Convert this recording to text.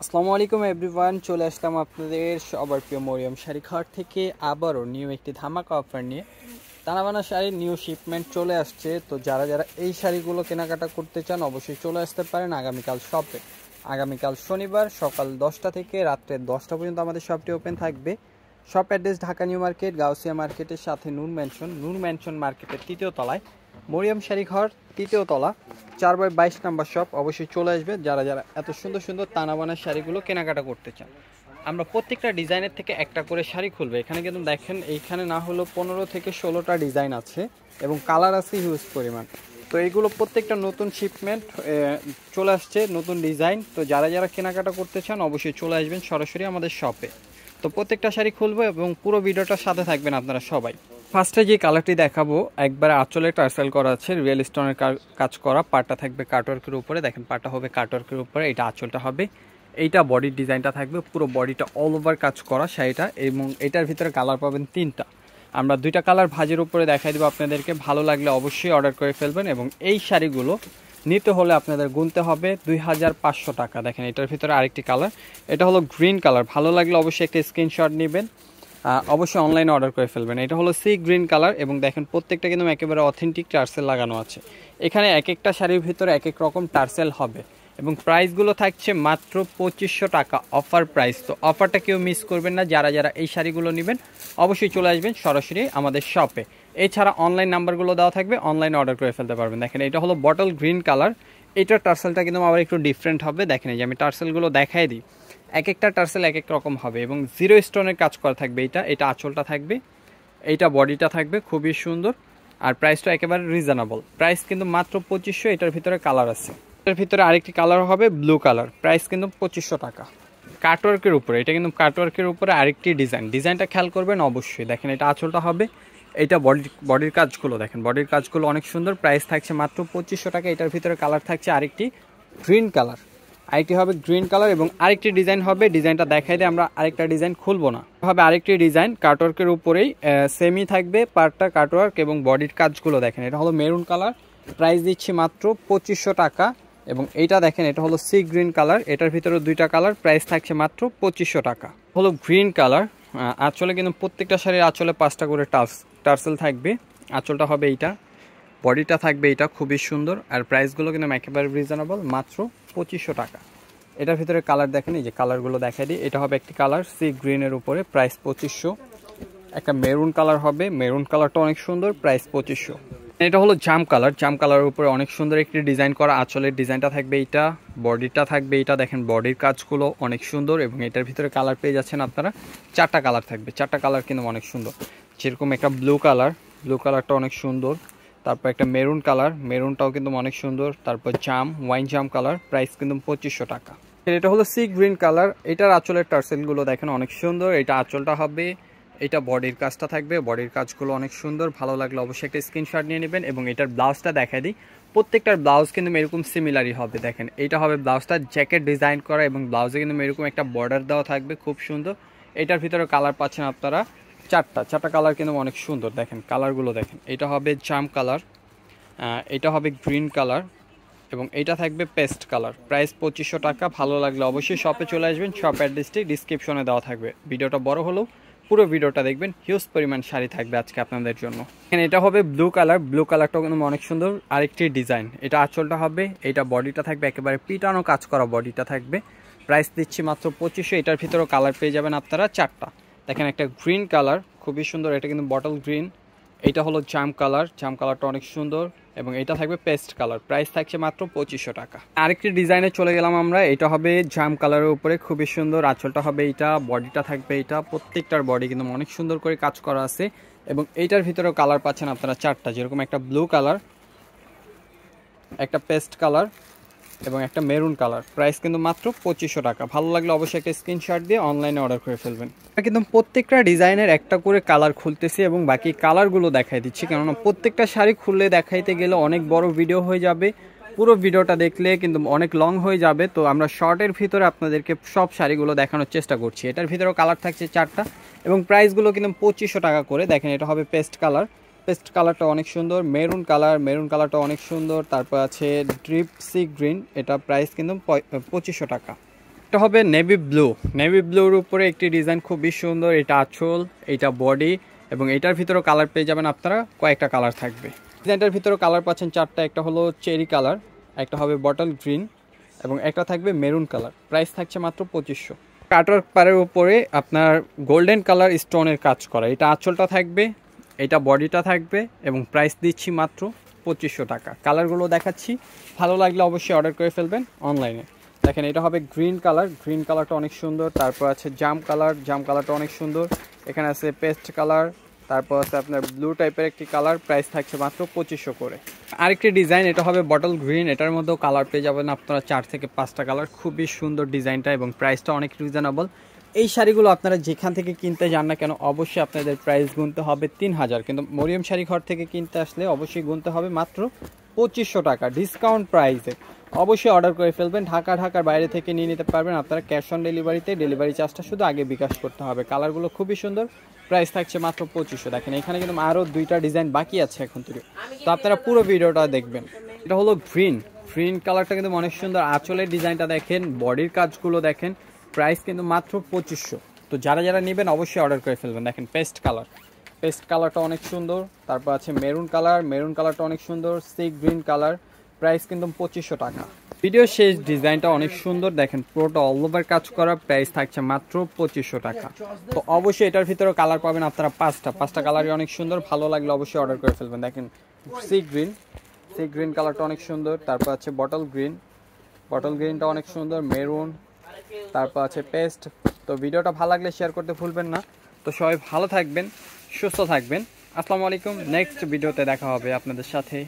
আসসালামু আলাইকুম এভরিওয়ান, চলে আসলাম আপনাদের সবার প্রিয় মরিয়ম শাড়ি ঘর থেকে আবারও নিউ একটি ধামাকা অফার নিয়ে। তানাবানা শাড়ির নিউ শিপমেন্ট চলে আসছে। তো যারা যারা এই শাড়িগুলো কেনাকাটা করতে চান অবশ্যই চলে আসতে পারেন আগামীকাল শপে। আগামীকাল শনিবার সকাল 10টা থেকে রাত্রে 10টা পর্যন্ত আমাদের শপটি ওপেন থাকবে। Shop address Dhaka new market, Gausia মার্কেটের সাথে নূর ম্যানশন মার্কেটের তৃতীয় তলায় মরিয়ম শাড়ি ঘর, তৃতীয় তলা, 4/22 নাম্বার শপ। অবশ্যই চলে আসবে যারা যারা এত সুন্দর সুন্দর তানাবানা শাড়িগুলো কেনাকাটা করতে চান। আমরা প্রত্যেকটা ডিজাইনের থেকে একটা করে শাড়ি খুলবে। এখানে কিন্তু দেখেন, এইখানে না হলেও 15 থেকে 16টা ডিজাইন আছে এবং কালার আছে হিউজ পরিমাণ। তো এইগুলো প্রত্যেকটা নতুন শিপমেন্ট চলে আসছে, নতুন ডিজাইন। তো যারা যারা কেনাকাটা করতে চান অবশ্যই চলে আসবেন সরাসরি আমাদের শপে। তো প্রত্যেকটা শাড়ি খুলবো এবং পুরো ভিডিওটার সাথে থাকবেন আপনারা সবাই। ফার্স্টে যে কালারটি দেখাবো একবারে আঁচলে টার্সেল করা আছে, রিয়েল স্টোনের কাজ করা। পাটটা থাকবে কাটওয়ার্কের উপরে, দেখেন পাটটা হবে কাটওয়ার্কের উপরে, এটা আঁচলটা হবে। এইটা বডির ডিজাইনটা থাকবে, পুরো বডিটা অল ওভার কাজ করা শাড়িটা, এবং এটার ভিতরে কালার পাবেন 3টা। আমরা 2টা কালার ভাজের উপরে দেখাই দেবো আপনাদেরকে। ভালো লাগলে অবশ্যই অর্ডার করে ফেলবেন। এবং এই শাড়িগুলো নিতে হলে আপনাদের গুনতে হবে 2500 টাকা। দেখেন এটার ভিতরে আরেকটি কালার, এটা হলো গ্রিন কালার। ভালো লাগলে অবশ্যই একটা স্ক্রিনশট নেবেন, অবশ্যই অনলাইনে অর্ডার করে ফেলবেন। এটা হলো সি গ্রিন কালার এবং দেখেন প্রত্যেকটা কিন্তু একেবারে অথেন্টিক টার্সেল লাগানো আছে। এখানে এক একটা শাড়ির ভিতরে এক এক রকম টার্সেল হবে এবং প্রাইসগুলো থাকছে মাত্র 2500 টাকা অফার প্রাইস। তো অফারটা কেউ মিস করবেন না। যারা যারা এই শাড়িগুলো নেবেন অবশ্যই চলে আসবেন সরাসরি আমাদের শপে। এছাড়া অনলাইন নাম্বারগুলো দেওয়া থাকবে, অনলাইনে অর্ডার করে ফেলতে পারবেন। দেখেন এটা হলো বটল গ্রিন কালার, এটার টার্সেলটা কিন্তু আবার একটু ডিফারেন্ট হবে। দেখেন এই যে আমি টার্সেলগুলো দেখাই দিই, এক একটা টার্সেল এক এক রকম হবে এবং জিরো স্টোনের কাজ করা থাকবে। এটা আঁচলটা থাকবে, এইটা বডিটা থাকবে, খুবই সুন্দর। আর প্রাইসটা একেবারে রিজনেবল, প্রাইস কিন্তু মাত্র 2500। এটার ভিতরে কালার আছে, এটার ভিতরে আরেকটি কালার হবে ব্লু কালার, প্রাইস কিন্তু 2500 টাকা। কাটওয়ার্কের উপরে, এটা কিন্তু কাটওয়ার্কের উপরে আরেকটি ডিজাইনটা খেয়াল করবেন অবশ্যই। দেখেন এটা আঁচলটা হবে, এইটা বডির কাজগুলো দেখেন, বডির কাজগুলো অনেক সুন্দর। প্রাইস থাকছে মাত্র 2500 টাকা। এটার ভিতরে কালার থাকছে আরেকটি গ্রিন কালার, আরেকটি হবে গ্রিন কালার এবং আরেকটি ডিজাইন হবে। ডিজাইনটা দেখাই দিয়ে আমরা আরেকটা ডিজাইন খুলবো না, হবে আরেকটি ডিজাইন কাটওয়ার্কের উপরেই সেমি থাকবে, পার্টটা কাটওয়ার্ক এবং বডির কাজগুলো দেখেন। এটা হলো মেরুন কালার, প্রাইস দিচ্ছি মাত্র 2500 টাকা। এবং এইটা দেখেন, এটা হলো সি গ্রিন কালার, এটার ভিতরে 2টা কালার, প্রাইস থাকছে মাত্র 2500 টাকা। হলো গ্রিন কালার, আঁচলে কিন্তু প্রত্যেকটা শাড়ির আঁচলে 5টা করে টার্সেল থাকবে। আঁচলটা হবে এইটা, বডিটা থাকবে এইটা, খুবই সুন্দর। আর প্রাইসগুলো কিন্তু একেবারে রিজনেবল, মাত্র 2500 টাকা। এটার ভিতরে কালার দেখেন, এই যে কালারগুলো দেখাই দিই। এটা হবে একটি কালার সি গ্রিনের উপরে, প্রাইস 2500। একটা মেরুন কালার হবে, মেরুন কালারটা অনেক সুন্দর, প্রাইস 2500। এটা হলো জাম কালার, জাম কালারের উপরে অনেক সুন্দর একটি ডিজাইন করা। আঁচলের ডিজাইনটা থাকবে এইটা, বডিটা থাকবে এইটা, দেখেন বডির কাজগুলো অনেক সুন্দর। এবং এটার ভিতরে কালার পেয়ে যাচ্ছেন আপনারা 4টা কালার থাকবে, 4টা কালার কিন্তু অনেক সুন্দর। যেরকম একটা ব্লু কালারটা অনেক সুন্দর, তারপর একটা মেরুন কালার, মেরুনটাও কিন্তু অনেক সুন্দর, তারপর ওয়াইন জাম কালার, প্রাইস কিন্তু 2500 টাকা। এটা হলো সি গ্রিন কালার, এটার আঁচলের টার্সেলগুলো দেখেন অনেক সুন্দর। এটা আঁচলটা হবে, এটা বডির কাজটা থাকবে, বডির কাজগুলো অনেক সুন্দর। ভালো লাগলে অবশ্যই একটা স্ক্রিনশট নিয়ে নেবেন। এবং এটার ব্লাউজটা দেখাই দিই, প্রত্যেকটার ব্লাউজ কিন্তু এরকম সিমিলারই হবে। দেখেন এইটা হবে ব্লাউজটা, জ্যাকেট ডিজাইন করা এবং ব্লাউজে কিন্তু এরকম একটা বর্ডার দেওয়া থাকবে, খুব সুন্দর। এটার ভিতরে কালার পাচ্ছেন আপনারা 4টা কালার কিন্তু অনেক সুন্দর। দেখেন কালারগুলো দেখেন, এটা হবে জাম কালার, এটা হবে গ্রিন কালার এবং এটা থাকবে পেস্ট কালার, প্রাইস 2500 টাকা। ভালো লাগলে অবশ্যই শপে চলে আসবেন। শপ অ্যাড্রেসটি ডিসক্রিপশনে দেওয়া থাকবে। ভিডিওটা বড় হলেও পুরো ভিডিওটা দেখবেন, হিউজ পরিমাণ শাড়ি থাকবে আজকে আপনাদের জন্য। এটা হবে ব্লু কালারটাও কিন্তু অনেক সুন্দর, আরেকটি ডিজাইন। এটা আঁচলটা হবে, এটা বডিটা থাকবে একেবারে পিটানো কাজ করা, বডিটা থাকবে, প্রাইস দিচ্ছি মাত্র 2500। এটার ভিতরেও কালার পেয়ে যাবেন আপনারা 4টা। দেখেন একটা গ্রিন কালার, খুবই সুন্দর, এটা কিন্তু বটল গ্রিন। এটা হলো জাম কালারটা অনেক সুন্দর এবং এটা থাকবে পেস্ট কালার, প্রাইস থাকছে মাত্র 2500 টাকা। আরেকটি ডিজাইনে চলে গেলাম আমরা, এটা হবে জাম কালারের উপরে, খুবই সুন্দর। আঁচলটা হবে এইটা, বডিটা থাকবে এইটা, প্রত্যেকটার বডি কিন্তু অনেক সুন্দর করে কাজ করা আছে। এবং এইটার ভিতরেও কালার পাচ্ছেন আপনারা 4টা, যেরকম একটা ব্লু কালার, একটা পেস্ট কালার এবং একটা মেরুন কালার, প্রাইস কিন্তু মাত্র 2500 টাকা। ভালো লাগলে অবশ্যই একটা স্ক্রিনশট দিয়ে অনলাইনে অর্ডার করে ফেলবেন। কিন্তু প্রত্যেকটা ডিজাইনের একটা করে কালার খুলতেছি এবং বাকি কালারগুলো দেখাই দিচ্ছি, কেননা প্রত্যেকটা শাড়ি খুললে দেখাইতে গেলে অনেক বড় ভিডিও হয়ে যাবে। পুরো ভিডিওটা দেখলে কিন্তু অনেক লং হয়ে যাবে। তো আমরা শর্টের ভিতরে আপনাদেরকে সব শাড়িগুলো দেখানোর চেষ্টা করছি। এটার ভিতরেও কালার থাকছে 4টা এবং প্রাইসগুলো কিন্তু 2500 টাকা করে। দেখেন এটা হবে পেস্ট কালারটা অনেক সুন্দর, মেরুন কালারটা অনেক সুন্দর। তারপর আছে ড্রিপ সি গ্রিন, এটা প্রাইস কিন্তু 2500 টাকা। এটা হবে নেভি ব্লুর উপরে একটি ডিজাইন খুবই সুন্দর। এটা আঁচল, এটা বডি এবং এটার ভিতরেও কালার পেয়ে যাবেন আপনারা, কয়েকটা কালার থাকবে। ডিজাইনটার ভিতরে কালার পাচ্ছেন 4টা। একটা হলো চেরি কালার, একটা হবে বটল গ্রিন এবং একটা থাকবে মেরুন কালার। প্রাইস থাকছে মাত্র 2500। কাটওয়ার্ক পাড়ের উপরে আপনার গোল্ডেন কালার স্টোনের কাজ করা। এটা আঁচলটা থাকবে, এটা বডিটা থাকবে এবং প্রাইস দিচ্ছি মাত্র 2500 টাকা। কালারগুলো দেখাচ্ছি, ভালো লাগলে অবশ্যই অর্ডার করে ফেলবেন অনলাইনে। দেখেন এটা হবে গ্রিন কালারটা অনেক সুন্দর। তারপর আছে জাম কালারটা অনেক সুন্দর। এখানে আছে পেস্ট কালার, তারপর আছে আপনার ব্লু টাইপের একটি কালার। প্রাইস থাকছে মাত্র 2500 করে। আরেকটি ডিজাইন, এটা হবে বটল গ্রিন। এটার মধ্যেও কালার পেয়ে যাবেন আপনারা 4 থেকে 5টা কালার। খুবই সুন্দর ডিজাইনটা এবং প্রাইসটা অনেক রিজনেবল। এই শাড়িগুলো আপনারা যেখান থেকে কিনতে যান না কেন অবশ্যই আপনাদের প্রাইস গুনতে হবে 3000, কিন্তু মরিয়ম শাড়ি ঘর থেকে কিনতে আসলে অবশ্যই গুনতে হবে মাত্র 2500 টাকা ডিসকাউন্ট প্রাইসে। অবশ্যই অর্ডার করে ফেলবেন। ঢাকার বাইরে থেকে নিয়ে নিতে পারবেন আপনারা ক্যাশ অন ডেলিভারিতে। ডেলিভারি চার্জটা শুধু আগে বিকাশ করতে হবে। কালারগুলো খুবই সুন্দর, প্রাইস থাকছে মাত্র 2500। দেখেন এখানে কিন্তু আরও 2টা ডিজাইন বাকি আছে এখন থেকে, তো আপনারা পুরো ভিডিওটা দেখবেন। এটা হলো গ্রিন কালারটা কিন্তু অনেক সুন্দর। আঁচলের ডিজাইনটা দেখেন, বডির কাজগুলো দেখেন। প্রাইস কিন্তু মাত্র 2500। তো যারা নেবেন অবশ্যই অর্ডার করে ফেলবেন। দেখেন পেস্ট কালারটা অনেক সুন্দর। তারপর আছে মেরুন কালারটা অনেক সুন্দর। সি গ্রিন কালার, প্রাইস কিন্তু 2500 টাকা। ভিডিও শেষ ডিজাইনটা অনেক সুন্দর, দেখেন পুরোটা অল ওভার কাজ করা। প্রাইস থাকছে মাত্র 2500 টাকা। তো অবশ্যই এটার ভিতরে কালার পাবেন আপনারা 5টা কালারই অনেক সুন্দর। ভালো লাগলে অবশ্যই অর্ডার করে ফেলবেন। দেখেন সি গ্রিন কালারটা অনেক সুন্দর। তারপর আছে বটল গ্রিনটা অনেক সুন্দর। মেরুন, তারপর আছে পেস্ট। তো ভিডিওটা ভালো লাগলে শেয়ার করতে ভুলবেন না। তো সবাই ভালো থাকবেন, সুস্থ থাকবেন। আসসালামু আলাইকুম। নেক্সট ভিডিওতে দেখা হবে আপনাদের সাথে।